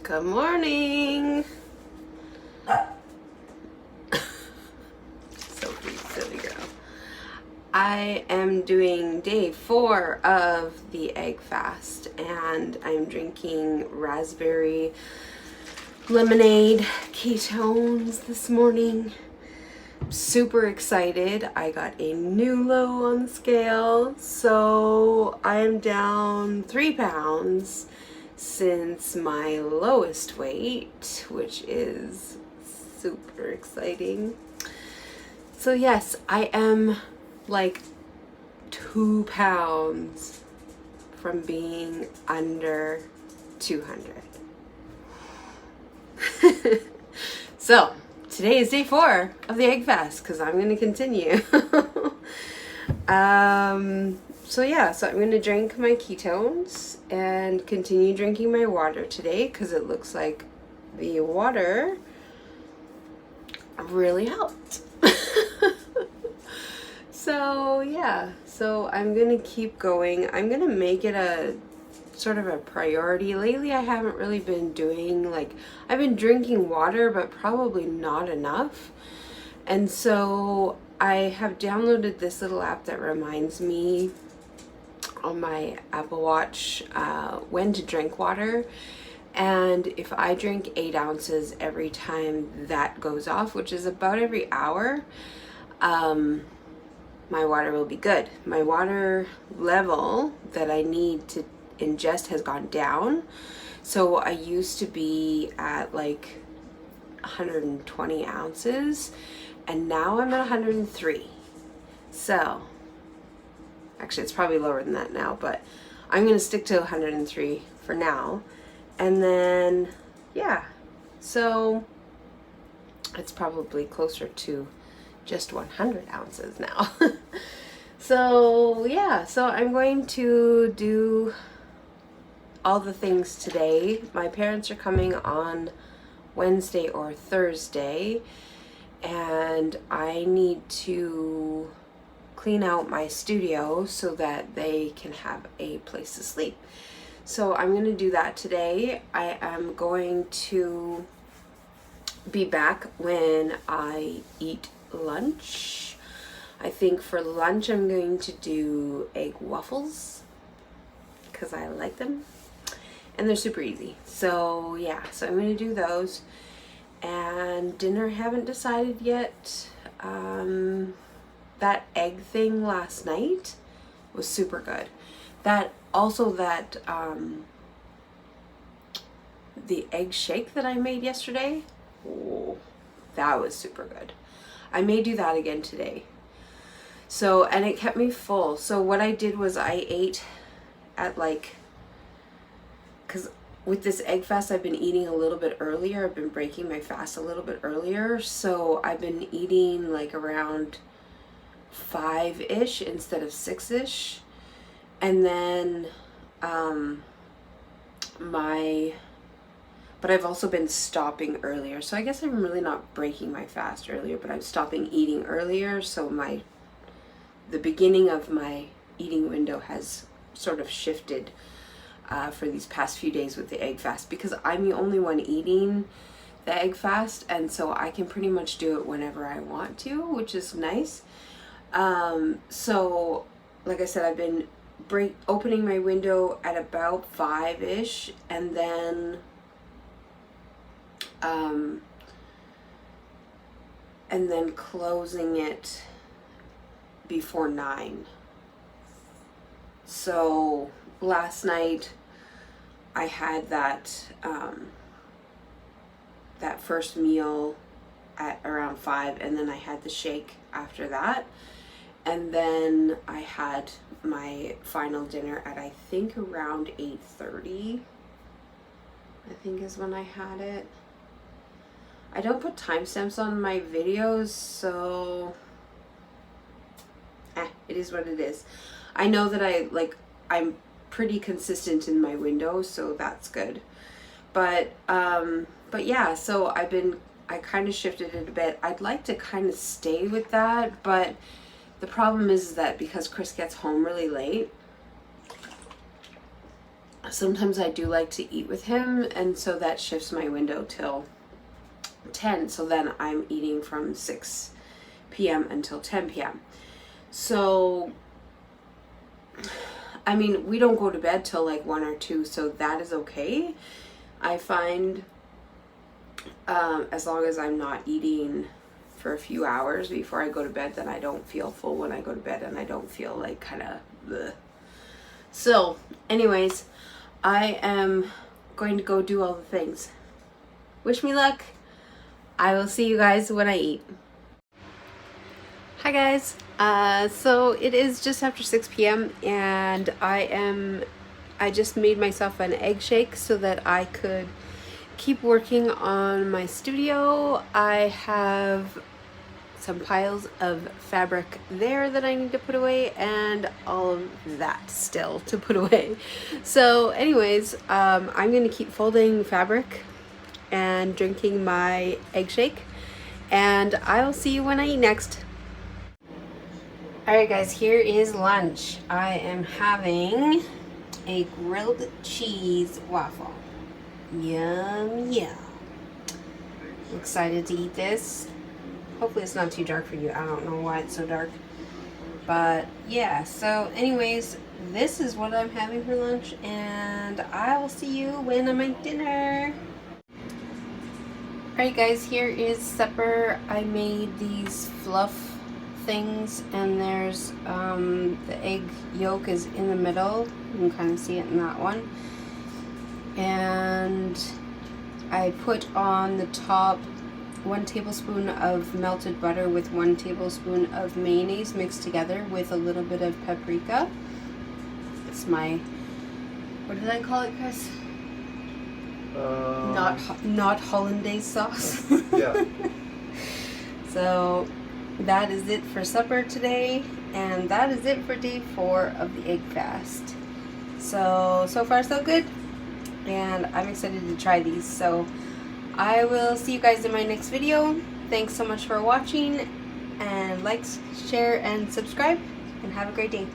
Good morning. So cute, silly girl. I am doing day 4 of the egg fast, and I'm drinking raspberry lemonade ketones this morning. Super excited. I got a new low on the scale, so I am down 3 pounds since my lowest weight, which is super exciting. So yes, I am like 2 pounds from being under 200. So today is day 4 of the egg fast because I'm going to continue. So I'm going to drink my ketones and continue drinking my water today because it looks like the water really helped. So I'm going to keep going. I'm going to make it a sort of a priority. Lately I haven't really been doing, I've been drinking water, but probably not enough. And so I have downloaded this little app that reminds me on my Apple Watch when to drink water. And if I drink 8 ounces every time that goes off, which is about every hour, my water will be good. My water level that I need to ingest has gone down. So I used to be at 120 ounces, and now I'm at 103. So actually it's probably lower than that now, but I'm going to stick to 103 for now. And then, so it's probably closer to just 100 ounces now. So I'm going to do all the things today. My parents are coming on Wednesday or Thursday, and I need to clean out my studio so that they can have a place to sleep. So I'm going to do that today. I am going to be back when I eat lunch. I think for lunch I'm going to do egg waffles because I like them and they're super easy. So I'm going to do those. And dinner, haven't decided yet. That egg thing last night was super good. The egg shake that I made yesterday, that was super good. I may do that again today. So, and it kept me full. So what I did was I ate at because with this egg fast I've been eating a little bit earlier. I've been breaking my fast a little bit earlier. So I've been eating around 5-ish instead of 6-ish. And then but I've also been stopping earlier. So I guess I'm really not breaking my fast earlier, but I'm stopping eating earlier. So the beginning of my eating window has sort of shifted for these past few days with the egg fast, because I'm the only one eating the egg fast, and so I can pretty much do it whenever I want to, which is nice. So like I said, I've been opening my window at about 5-ish, and then closing it before 9. So last night I had that first meal at around 5, and then I had the shake after that, and then I had my final dinner at I think around 8:30. I think is when I had it. I don't put timestamps on my videos, so it is what it is. I know that I'm pretty consistent in my windows, so that's good. But so I kind of shifted it a bit. I'd like to kind of stay with that, but the problem is that because Chris gets home really late, sometimes I do like to eat with him, and so that shifts my window till 10. So then I'm eating from 6 p.m. until 10 p.m. So, I mean, we don't go to bed till like 1 or 2, so that is okay. I find as long as I'm not eating for a few hours before I go to bed, then I don't feel full when I go to bed, and I don't feel like kind of bleh. So anyways, I am going to go do all the things. Wish me luck. I will see you guys when I eat. Hi guys. So it is just after 6 p.m. and I just made myself an egg shake so that I could keep working on my studio. I have some piles of fabric there that I need to put away, and all of that still to put away. So anyways, I'm gonna keep folding fabric and drinking my egg shake, and I'll see you when I eat next. Alright guys, here is lunch. I am having a grilled cheese waffle. Yum, yum. I'm excited to eat this. Hopefully it's not too dark for you. I don't know why it's so dark. But yeah, so anyways, this is what I'm having for lunch, and I will see you when I'm at dinner. Alright guys, here is supper. I made these fluff things, and there's the egg yolk is in the middle. You can kind of see it in that one. And I put on the top 1 tablespoon of melted butter with 1 tablespoon of mayonnaise mixed together with a little bit of paprika. It's my, what did I call it, Chris? Not hollandaise sauce. Yeah. So that is it for supper today, and that is it for day 4 of the egg fast. So far so good, and I'm excited to try these. So I will see you guys in my next video. Thanks so much for watching, and like, share, and subscribe, and have a great day.